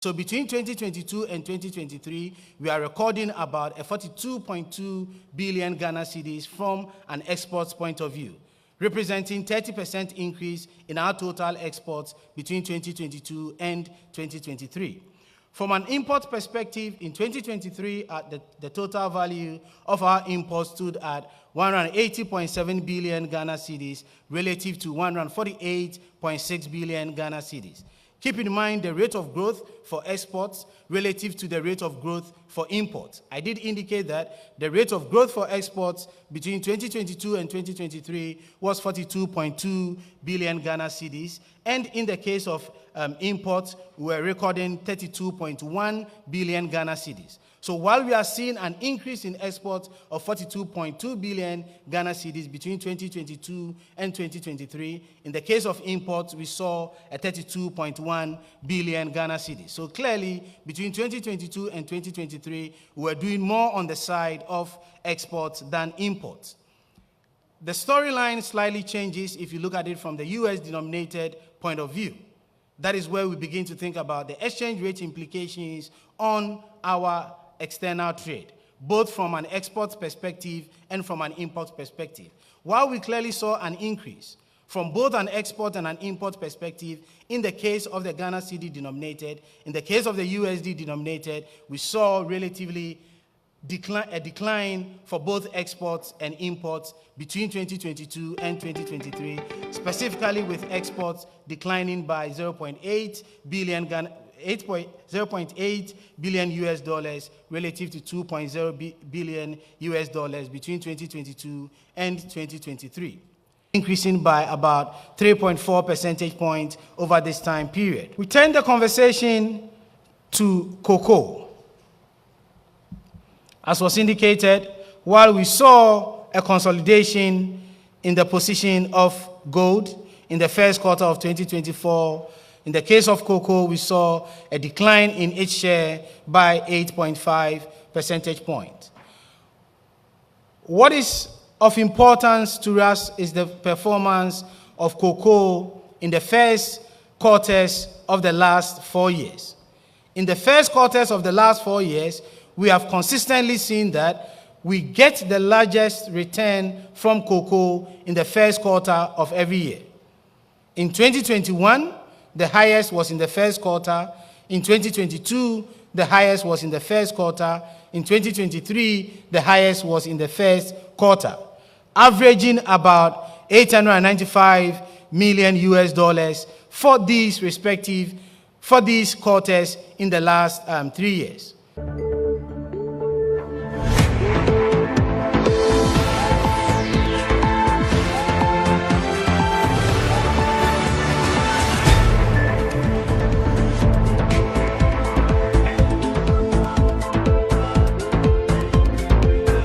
So between 2022 and 2023, we are recording about a 42.2 billion Ghana cedis from an exports point of view, representing 30% increase in our total exports between 2022 and 2023. From an import perspective, in 2023, the total value of our imports stood at 180.7 billion Ghana cedis relative to 148.6 billion Ghana cedis. Keep in mind the rate of growth for exports relative to the rate of growth for imports. I did indicate that the rate of growth for exports between 2022 and 2023 was 42.2 billion Ghana cedis, and in the case of imports, we were recording 32.1 billion Ghana cedis. So while we are seeing an increase in exports of 42.2 billion Ghana cedis between 2022 and 2023, in the case of imports, we saw a 32.1 billion Ghana cedis. So clearly, between 2022 and 2023, we were doing more on the side of exports than imports. The storyline slightly changes if you look at it from the US-denominated point of view. That is where we begin to think about the exchange rate implications on our external trade, both from an export perspective and from an import perspective. While we clearly saw an increase from both an export and an import perspective, in the case of the Ghana cedi denominated, in the case of the USD denominated, we saw relatively a decline for both exports and imports between 2022 and 2023, specifically with exports declining by 0.8 billion US dollars relative to 2.0 billion US dollars between 2022 and 2023, increasing by about 3.4 percentage points over this time period. We turn the conversation to cocoa. As was indicated, while we saw a consolidation in the position of gold in the first quarter of 2024, in the case of cocoa, we saw a decline in its share by 8.5 percentage points. What is of importance to us is the performance of cocoa in the first quarters of the last 4 years. In the first quarters of the last 4 years, we have consistently seen that we get the largest return from cocoa in the first quarter of every year. In 2021, the highest was in the first quarter. In 2022, the highest was in the first quarter. In 2023, the highest was in the first quarter, averaging about 895 million US dollars for these quarters in the last 3 years.